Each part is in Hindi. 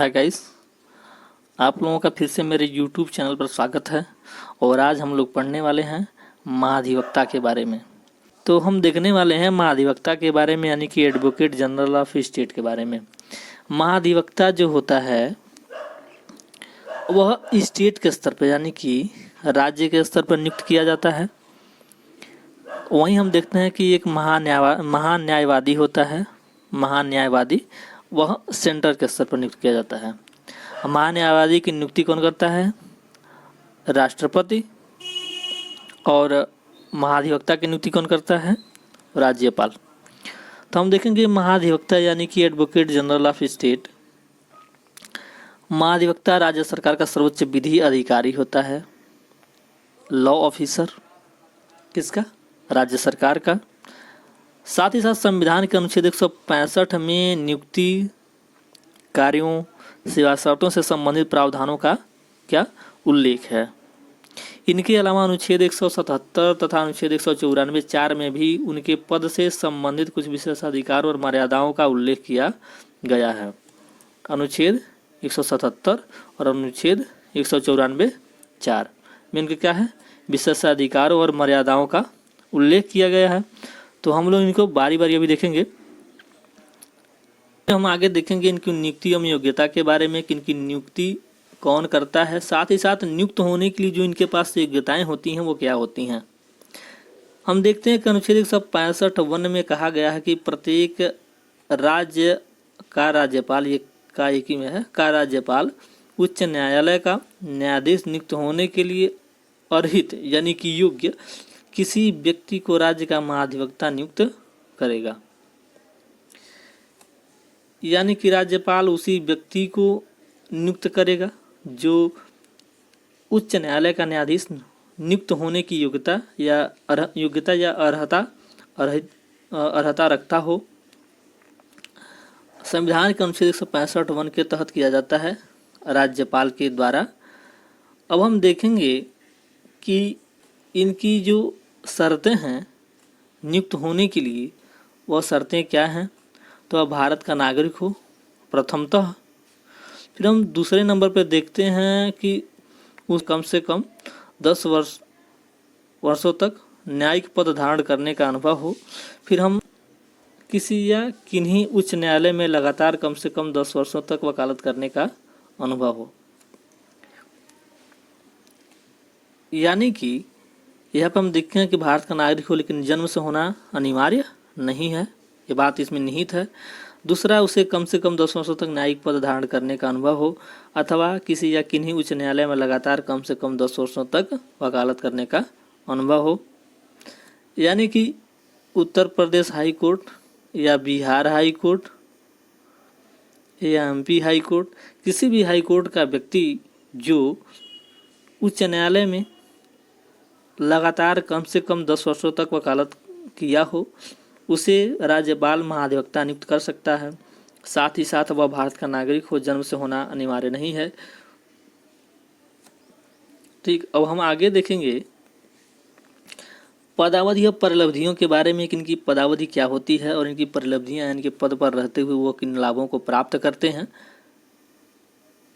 हाय गाइस, आप लोगों का फिर से मेरे यूट्यूब चैनल पर स्वागत है। और आज हम लोग पढ़ने वाले हैं महाधिवक्ता के बारे में। तो हम देखने वाले हैं महाधिवक्ता के बारे में, यानी कि एडवोकेट जनरल ऑफ स्टेट के बारे में। महाधिवक्ता जो होता है वह स्टेट के स्तर पर यानी कि राज्य के स्तर पर नियुक्त किया जाता है। वहीं हम देखते हैं कि एक महान्यायवादी होता है। महान्यायवादी वह सेंटर के स्तर पर नियुक्त किया जाता है। महान्यायवादी की नियुक्ति कौन करता है? राष्ट्रपति। और महाधिवक्ता की नियुक्ति कौन करता है? राज्यपाल। तो हम देखेंगे महाधिवक्ता यानी कि एडवोकेट जनरल ऑफ स्टेट। महाधिवक्ता राज्य सरकार का सर्वोच्च विधि अधिकारी होता है। लॉ ऑफिसर किसका? राज्य सरकार का। साथ ही साथ संविधान के अनुच्छेद 165 में नियुक्ति कार्यों सेवा शर्तों से संबंधित प्रावधानों का क्या उल्लेख है। इनके अलावा अनुच्छेद 177 तथा अनुच्छेद 194(4) में भी उनके पद से संबंधित कुछ विशेषाधिकार और मर्यादाओं का उल्लेख किया गया है। अनुच्छेद 177 और अनुच्छेद 194(4) में इनके क्या है? विशेषाधिकारों और मर्यादाओं का उल्लेख किया गया है। तो हम लोग इनको बारी बारी अभी देखेंगे। हम आगे देखेंगे इनकी नियुक्ति एवं योग्यता के बारे में कि इनकी नियुक्ति कौन करता है। साथ ही साथ नियुक्त होने के लिए जो इनके पास योग्यताएं होती हैं वो क्या होती हैं। हम देखते हैं कि अनुच्छेद 165(1) में कहा गया है कि प्रत्येक राज्य का राज्यपाल, ये का एक ही में है, का राज्यपाल उच्च न्यायालय का न्यायाधीश नियुक्त होने के लिए अर्हित यानी कि योग्य किसी व्यक्ति को राज्य का महाधिवक्ता नियुक्त करेगा। यानी कि राज्यपाल उसी व्यक्ति को नियुक्त करेगा जो उच्च न्यायालय का न्यायाधीश नियुक्त होने की योग्यता या अर्हता रखता हो। संविधान के अनुच्छेद 165(1) के तहत किया जाता है राज्यपाल के द्वारा। अब हम देखेंगे कि इनकी जो शर्तें हैं नियुक्त होने के लिए, वह शर्तें क्या हैं। तो अब भारत का नागरिक हो प्रथमतः। फिर हम दूसरे नंबर पर देखते हैं कि उस कम से कम 10 वर्षों तक न्यायिक पद धारण करने का अनुभव हो। फिर हम किसी या किन्हीं उच्च न्यायालय में लगातार कम से कम 10 वर्षों तक वकालत करने का अनुभव हो। यानी कि यहाँ पर हम देखते हैं कि भारत का नागरिक हो लेकिन जन्म से होना अनिवार्य नहीं है, ये बात इसमें निहित है। दूसरा, उसे कम से कम 10 वर्षों तक न्यायिक पद धारण करने का अनुभव हो अथवा किसी या किन्हीं उच्च न्यायालय में लगातार कम से कम 10 वर्षों तक वकालत करने का अनुभव हो। यानी कि उत्तर प्रदेश हाई कोर्ट या बिहार हाई कोर्ट या एमपी हाई कोर्ट, किसी भी हाई कोर्ट का व्यक्ति जो उच्च न्यायालय में लगातार कम से कम 10 वर्षों तक वकालत किया हो, उसे राज्यपाल महाधिवक्ता नियुक्त कर सकता है। साथ ही साथ वह भारत का नागरिक हो, जन्म से होना अनिवार्य नहीं है। ठीक, अब हम आगे देखेंगे पदावधि और परिलब्धियों के बारे में कि इनकी पदावधि क्या होती है और इनकी परिलब्धियां यानी कि पद पर रहते हुए वो किन लाभों को प्राप्त करते हैं।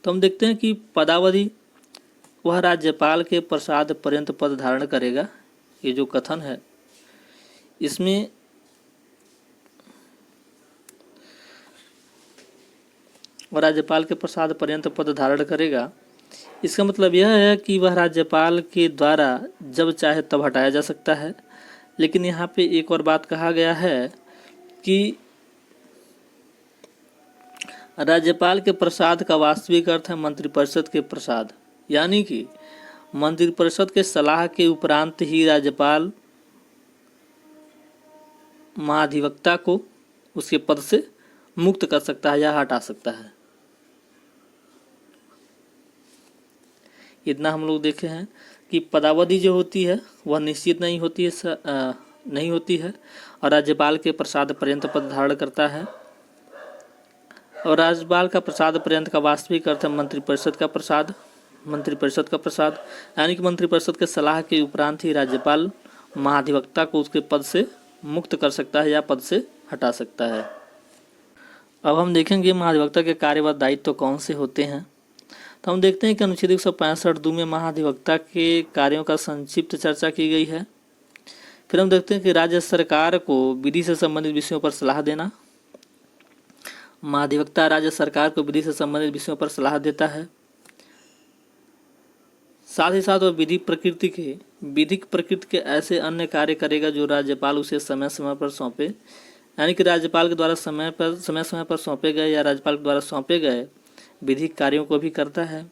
तो हम देखते हैं कि पदावधि वह राज्यपाल के प्रसाद पर्यंत पद धारण करेगा। ये जो कथन है इसमें वह राज्यपाल के प्रसाद पर्यंत पद धारण करेगा, इसका मतलब यह है कि वह राज्यपाल के द्वारा जब चाहे तब हटाया जा सकता है। लेकिन यहाँ पे एक और बात कहा गया है कि राज्यपाल के प्रसाद का वास्तविक अर्थ है मंत्रिपरिषद के प्रसाद। यानी कि मंत्रिपरिषद के सलाह के उपरांत ही राज्यपाल महाधिवक्ता को उसके पद से मुक्त कर सकता है या हटा सकता है। इतना हम लोग देखे हैं कि पदावधि जो होती है वह निश्चित नहीं होती है और राज्यपाल के प्रसाद पर्यंत पद धारण करता है। और राज्यपाल का प्रसाद पर्यंत का वास्तविक अर्थ है मंत्रिपरिषद का प्रसाद। यानी कि मंत्रिपरिषद के सलाह के उपरांत ही राज्यपाल महाधिवक्ता को उसके पद से मुक्त कर सकता है या पद से हटा सकता है। अब हम देखेंगे महाधिवक्ता के कार्य व दायित्व तो कौन से होते हैं। तो हम देखते हैं कि अनुच्छेद 165 में महाधिवक्ता के कार्यों का संक्षिप्त चर्चा की गई है। फिर हम देखते हैं कि राज्य सरकार को विधि से संबंधित विषयों पर सलाह देना। महाधिवक्ता राज्य सरकार को विधि से संबंधित विषयों पर सलाह देता है। साथ ही साथ वह विधिक प्रकृति के ऐसे अन्य कार्य करेगा जो राज्यपाल उसे समय समय पर सौंपे, यानी कि राज्यपाल के द्वारा समय समय पर सौंपे गए या राज्यपाल के द्वारा सौंपे गए विधिक कार्यों को भी करता है।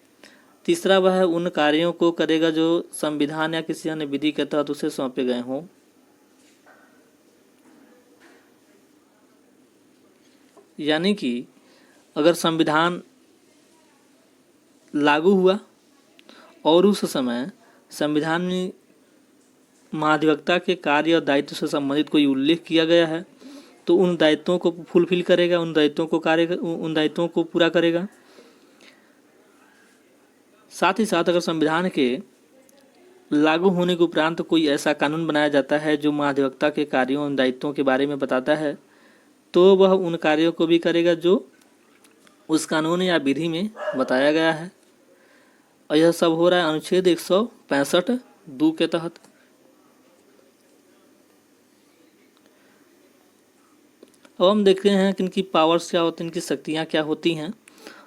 तीसरा, वह उन कार्यों को करेगा जो संविधान या किसी अन्य विधि के तहत उसे सौंपे गए हों। यानी कि अगर संविधान लागू हुआ और उस समय संविधान में महाधिवक्ता के कार्य और दायित्व से संबंधित कोई उल्लेख किया गया है तो उन दायित्वों को फुलफिल करेगा, उन दायित्वों को पूरा करेगा। साथ ही साथ अगर संविधान के लागू होने के उपरांत कोई ऐसा कानून बनाया जाता है जो महाधिवक्ता के कार्यों और दायित्वों के बारे में बताता है तो वह उन कार्यों को भी करेगा जो उस कानून या विधि में बताया गया है। और यह सब हो रहा है अनुच्छेद 165(2) के तहत। अब हम देखते हैं कि इनकी पावर्स क्या होती हैं, इनकी शक्तियाँ क्या होती हैं।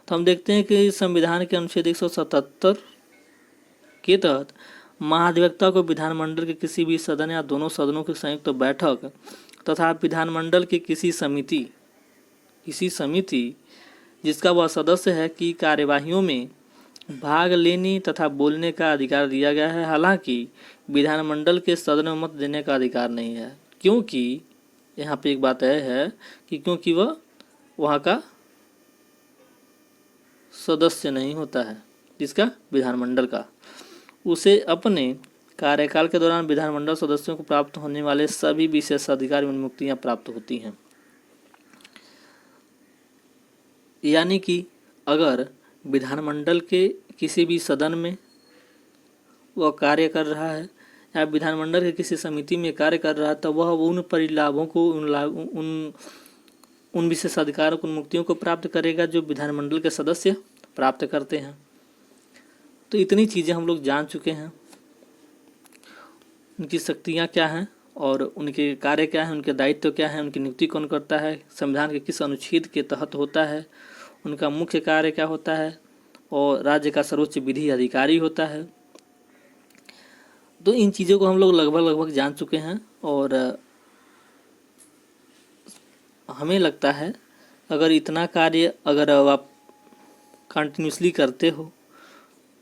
तो हम देखते हैं कि संविधान के अनुच्छेद 177 के तहत महाधिवक्ता को विधानमंडल के किसी भी सदन या दोनों सदनों की संयुक्त बैठक तथा विधानमंडल की किसी समिति जिसका वह सदस्य है की कार्यवाहियों में भाग लेने तथा बोलने का अधिकार दिया गया है। हालांकि विधानमंडल के सदन में मत देने का अधिकार नहीं है, क्योंकि यहाँ पे एक बात यह है कि क्योंकि वह वहाँ का सदस्य नहीं होता है, जिसका विधानमंडल का, उसे अपने कार्यकाल के दौरान विधानमंडल सदस्यों को प्राप्त होने वाले सभी विशेषाधिकार एवं मुक्तियाँ प्राप्त होती हैं। यानी कि अगर विधानमंडल के किसी भी सदन में वह कार्य कर रहा है या विधानमंडल के किसी समिति में कार्य कर रहा है तो वह उन परिलाभों को उन विशेषाधिकारों को, उन मुक्तियों को प्राप्त करेगा जो विधानमंडल के सदस्य प्राप्त करते हैं। तो इतनी चीज़ें हम लोग जान चुके हैं, उनकी शक्तियाँ क्या हैं और उनके कार्य क्या हैं, उनके दायित्व क्या हैं, उनकी नियुक्ति कौन करता है, संविधान के किस अनुच्छेद के तहत होता है, उनका मुख्य कार्य क्या होता है और राज्य का सर्वोच्च विधि अधिकारी होता है। तो इन चीज़ों को हम लोग लगभग जान चुके हैं और हमें लगता है अगर इतना कार्य अगर आप कंटिन्यूसली करते हो,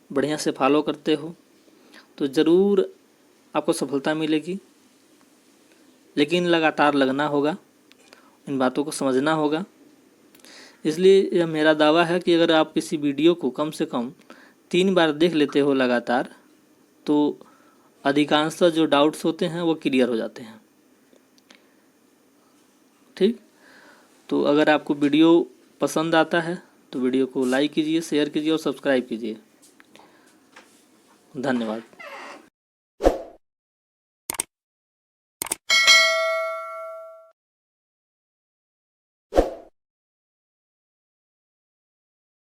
बढ़िया से फॉलो करते हो तो ज़रूर आपको सफलता मिलेगी। लेकिन लगातार लगना होगा, इन बातों को समझना होगा। इसलिए यह मेरा दावा है कि अगर आप किसी वीडियो को कम से कम 3 बार देख लेते हो लगातार तो अधिकांशतः जो डाउट्स होते हैं वो क्लियर हो जाते हैं। ठीक, तो अगर आपको वीडियो पसंद आता है तो वीडियो को लाइक कीजिए, शेयर कीजिए और सब्सक्राइब कीजिए। धन्यवाद।